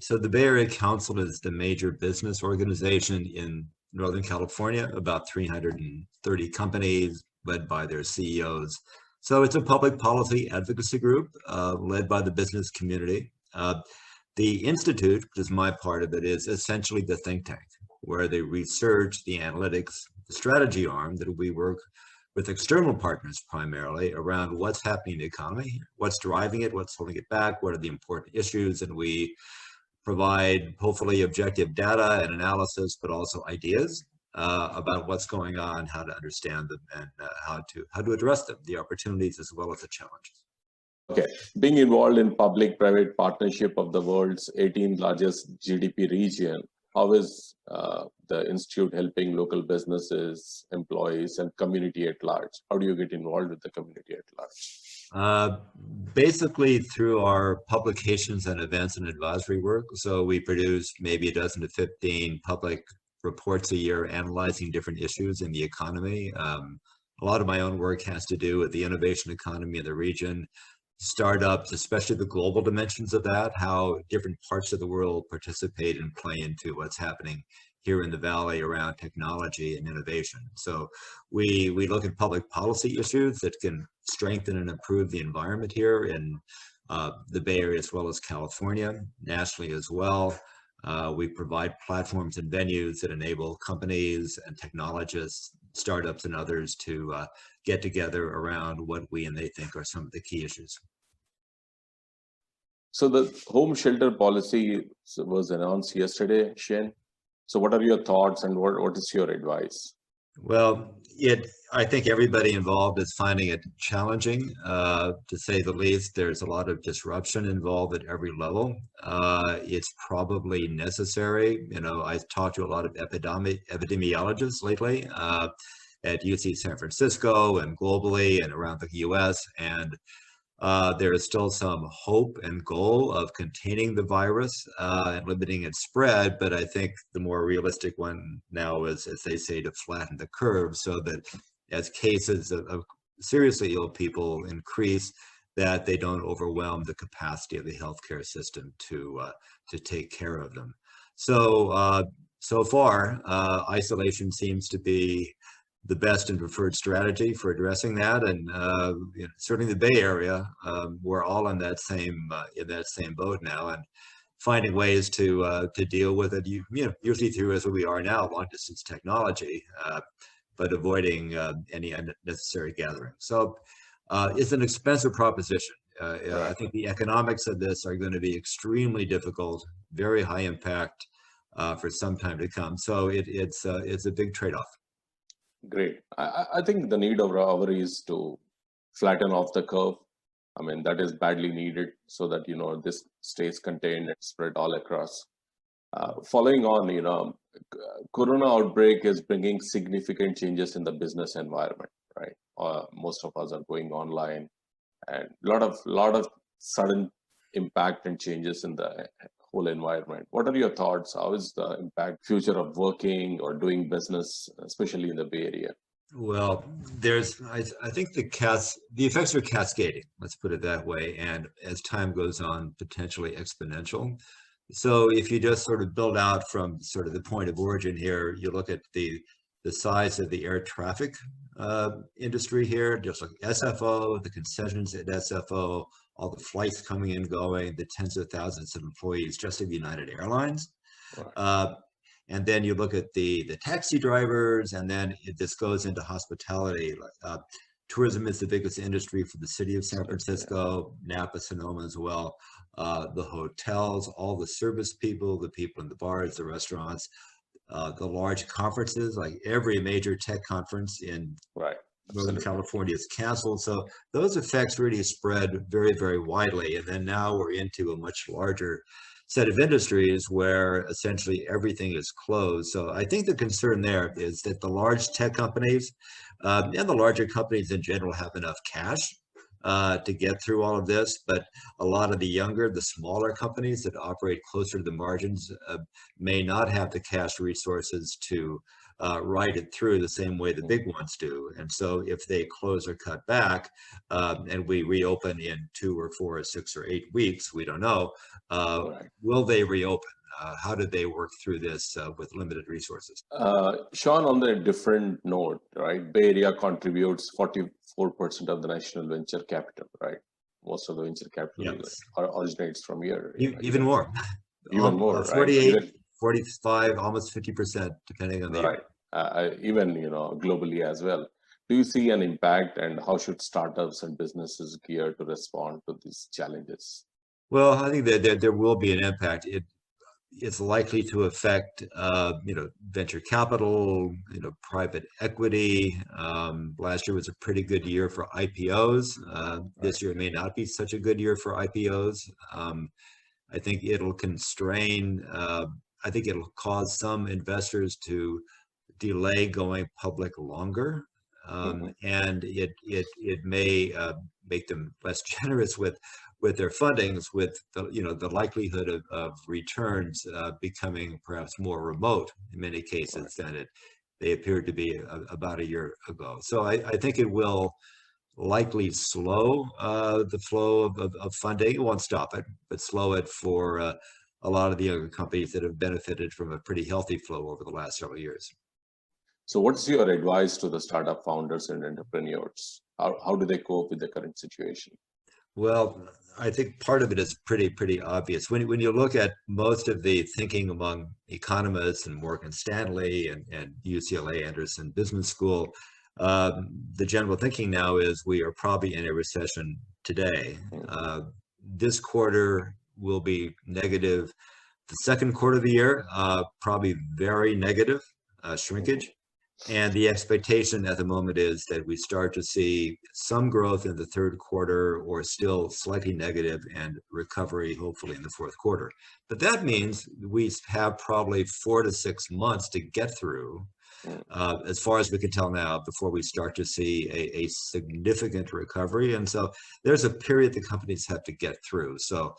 So the Bay Area Council is the major business organization in Northern California, about 330 companies led by their CEOs. So it's a public policy advocacy group led by the business community. The Institute, which is my part of it, is essentially the think tank where they research the analytics, the strategy arm that we work with external partners primarily around what's happening in the economy, what's driving it, what's holding it back, what are the important issues, and we provide hopefully objective data and analysis, but also ideas about what's going on, how to understand them, and how to address them, the opportunities as well as the challenges. Okay, being involved in public-private partnership of the world's 18th largest GDP region, how is the Institute helping local businesses, employees, and community at large? How do you get involved with the community at large? Basically through our publications and events and advisory work. So we produce maybe a dozen to 15 public reports a year analyzing different issues in the economy. A lot of my own work has to do with the innovation economy in the region, startups, especially the global dimensions of that, how different parts of the world participate and play into what's happening here in the Valley around technology and innovation. So we look at public policy issues that can strengthen and improve the environment here in the Bay Area as well as California, nationally as well. We provide platforms and venues that enable companies and technologists, startups and others to get together around what we and they think are some of the key issues. So the home shelter policy was announced yesterday, Shane. So what are your thoughts and what is your advice? Well, I think everybody involved is finding it challenging, to say the least. There's a lot of disruption involved at every level. It's probably necessary. You know, I talked to a lot of epidemiologists lately at UC San Francisco and globally and around the US, and there is still some hope and goal of containing the virus and limiting its spread, but I think the more realistic one now is, as they say, to flatten the curve so that as cases of seriously ill people increase, that they don't overwhelm the capacity of the healthcare system to take care of them. So, so far, isolation seems to be the best and preferred strategy for addressing that, and you know, certainly the Bay Area, we're all in that same boat now, and finding ways to deal with it. You know, usually through, as we are now, long distance technology, but avoiding any unnecessary gathering. So it's an expensive proposition. I think the economics of this are going to be extremely difficult, very high impact for some time to come. So it's a big trade-off. Great. I think the need of our hour is to flatten off the curve. I mean, that is badly needed so that, you know, this stays contained and spread all across. Following on, you know, Corona outbreak is bringing significant changes in the business environment, right? Most of us are going online, and a lot of sudden impact and changes in the whole environment. What are your thoughts? How is the impact future of working or doing business, especially in the Bay Area? Well, I think the effects are cascading, let's put it that way, and as time goes on, potentially exponential. So if you just sort of build out from sort of the point of origin here, you look at the size of the air traffic industry here, just like SFO, the concessions at SFO, all the flights coming and going, the tens of thousands of employees just of United Airlines. Right. And then you look at the taxi drivers, and then this goes into hospitality. Tourism is the biggest industry for the city of San Francisco, Napa, Sonoma as well. The hotels, all the service people, the people in the bars, the restaurants, the large conferences, like every major tech conference in Northern California is canceled. So those effects really spread very, very widely. And then now we're into a much larger set of industries where essentially everything is closed. So I think the concern there is that the large tech companies and the larger companies in general have enough cash to get through all of this, but a lot of the younger, the smaller companies that operate closer to the margins may not have the cash resources to ride it through the same way the big ones do. And so if they close or cut back, and we reopen in 2 or 4 or 6 or 8 weeks, we don't know, Right. will they reopen? How did they work through this with limited resources? Sean, on the different note, right? Bay Area contributes 44% of the national venture capital, right? Most of the venture capital Yes. originates from here. Even more. Even more, right? 48, Even, 45, almost 50%, depending on the year. right. Even, globally as well. Do you see an impact, and how should startups and businesses gear to respond to these challenges? Well, I think that there will be an impact. It's likely to affect, venture capital, private equity. Last year was a pretty good year for IPOs. This year may not be such a good year for IPOs. I think it'll constrain, I think it'll cause some investors to delay going public longer. And it may make them less generous with their fundings, with the likelihood of returns becoming perhaps more remote in many cases than they appeared to be about a year ago. So I think it will likely slow the flow of funding. It won't stop it, but slow it for a lot of the younger companies that have benefited from a pretty healthy flow over the last several years. So what's your advice to the startup founders and entrepreneurs? How do they cope with the current situation? Well, I think part of it is pretty obvious. When you look at most of the thinking among economists and Morgan Stanley and UCLA Anderson Business School, the general thinking now is we are probably in a recession today. This quarter will be negative. The second quarter of the year, probably very negative shrinkage. And the expectation at the moment is that we start to see some growth in the third quarter, or still slightly negative, and recovery hopefully in the fourth quarter. But that means we have probably 4 to 6 months to get through, as far as we can tell now, before we start to see a significant recovery. And so there's a period the companies have to get through. So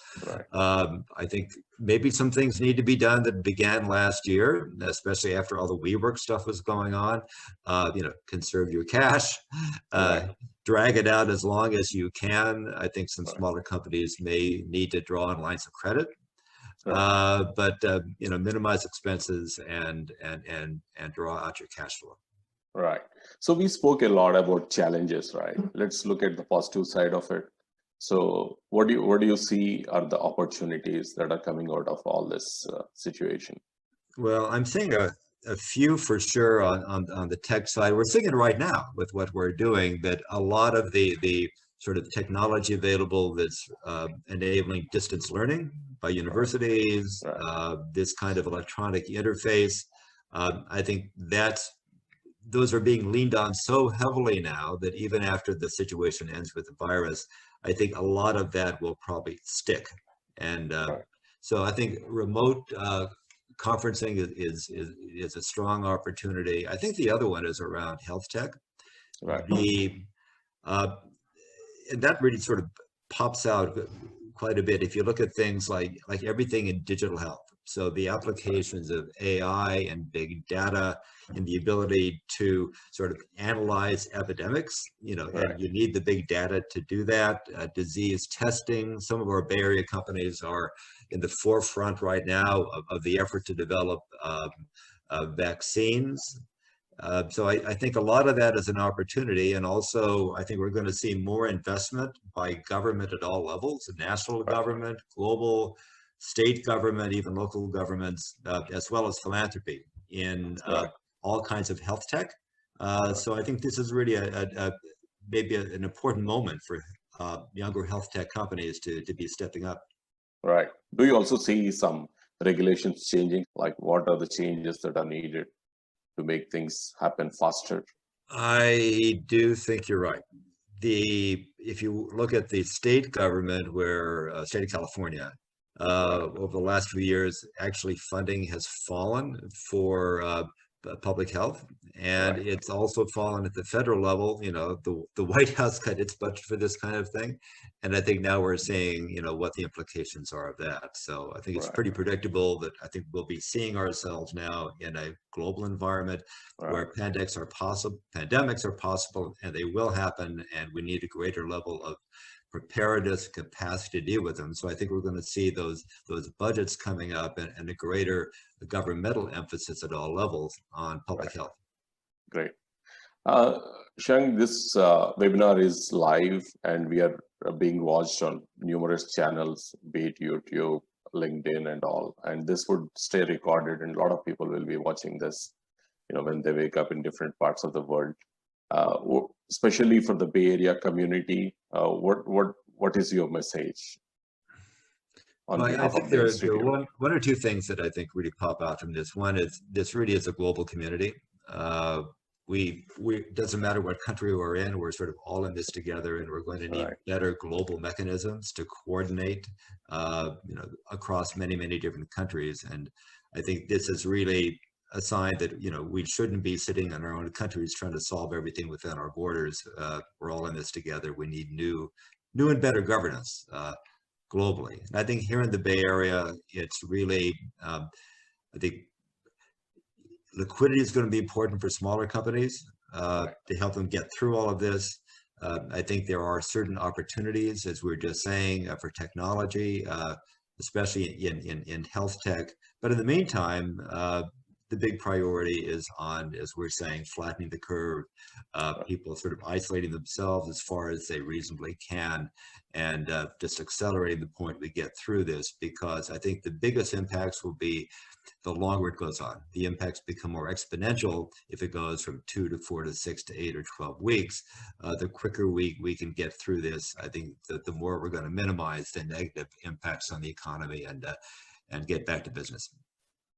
I think maybe some things need to be done that began last year, especially after all the WeWork stuff was going on. Conserve your cash, drag it out as long as you can. I think some smaller companies may need to draw on lines of credit. But minimize expenses and draw out your cash flow. Right. So we spoke a lot about challenges, right? Let's look at the positive side of it. So what do you see are the opportunities that are coming out of all this situation? Well, I'm seeing a few for sure on the tech side. We're seeing it right now with what we're doing, that a lot of the sort of technology available that's enabling distance learning by universities, this kind of electronic interface. I think those are being leaned on so heavily now that even after the situation ends with the virus, I think a lot of that will probably stick. And so I think remote conferencing is a strong opportunity. I think the other one is around health tech. And that really sort of pops out quite a bit if you look at things like everything in digital health. So the applications of AI and big data and the ability to sort of analyze epidemics, and you need the big data to do that. Disease testing. Some of our Bay Area companies are in the forefront right now of the effort to develop vaccines. So I think a lot of that is an opportunity. And also, I think we're going to see more investment by government at all levels: national government, global, state government, even local governments, as well as philanthropy in all kinds of health tech. So I think this is really maybe an important moment for younger health tech companies to be stepping up. Right. Do you also see some regulations changing? Like, what are the changes that are needed to make things happen faster? I do think you're right. If you look at the state government, where state of California, over the last few years, actually funding has fallen for public health, and it's also fallen at the federal level. The White House cut its budget for this kind of thing, and I think now we're seeing what the implications are of that. So I think it's pretty predictable that I think we'll be seeing ourselves now in a global environment Right. where pandemics are possible, and they will happen, and we need a greater level of preparedness, capacity to deal with them. So I think we're going to see those budgets coming up, and a greater governmental emphasis at all levels on public health. Great. Shang, this webinar is live and we are being watched on numerous channels, be it YouTube, LinkedIn, and all. And this would stay recorded, and a lot of people will be watching this, when they wake up in different parts of the world. Especially for the Bay Area community, what is your message on Well, I behalf think of the there institute? are one or two things that I think really pop out from this. One is this really is a global community. We doesn't matter what country we're in, we're sort of all in this together, and we're going to need better global mechanisms to coordinate, across many different countries. And I think this is really a sign that we shouldn't be sitting in our own countries trying to solve everything within our borders. We're all in this together. We need new and better governance globally. And I think here in the Bay Area, it's really, I think liquidity is going to be important for smaller companies to help them get through all of this. I think there are certain opportunities, as we were just saying, for technology, especially in health tech. But in the meantime, the big priority is on, as we're saying, flattening the curve, people sort of isolating themselves as far as they reasonably can, and just accelerating the point we get through this, because I think the biggest impacts will be the longer it goes on. The impacts become more exponential if it goes from 2 to 4 to 6 to 8 or 12 weeks. The quicker we can get through this, I think the more we're going to minimize the negative impacts on the economy and get back to business.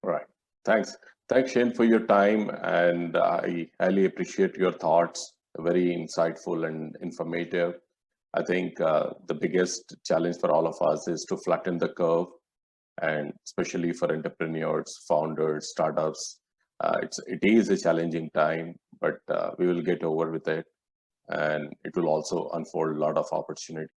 Right. Thanks, Shane, for your time, and I highly appreciate your thoughts. Very insightful and informative. I think the biggest challenge for all of us is to flatten the curve, and especially for entrepreneurs, founders, startups. It is a challenging time, but we will get over with it, and it will also unfold a lot of opportunity.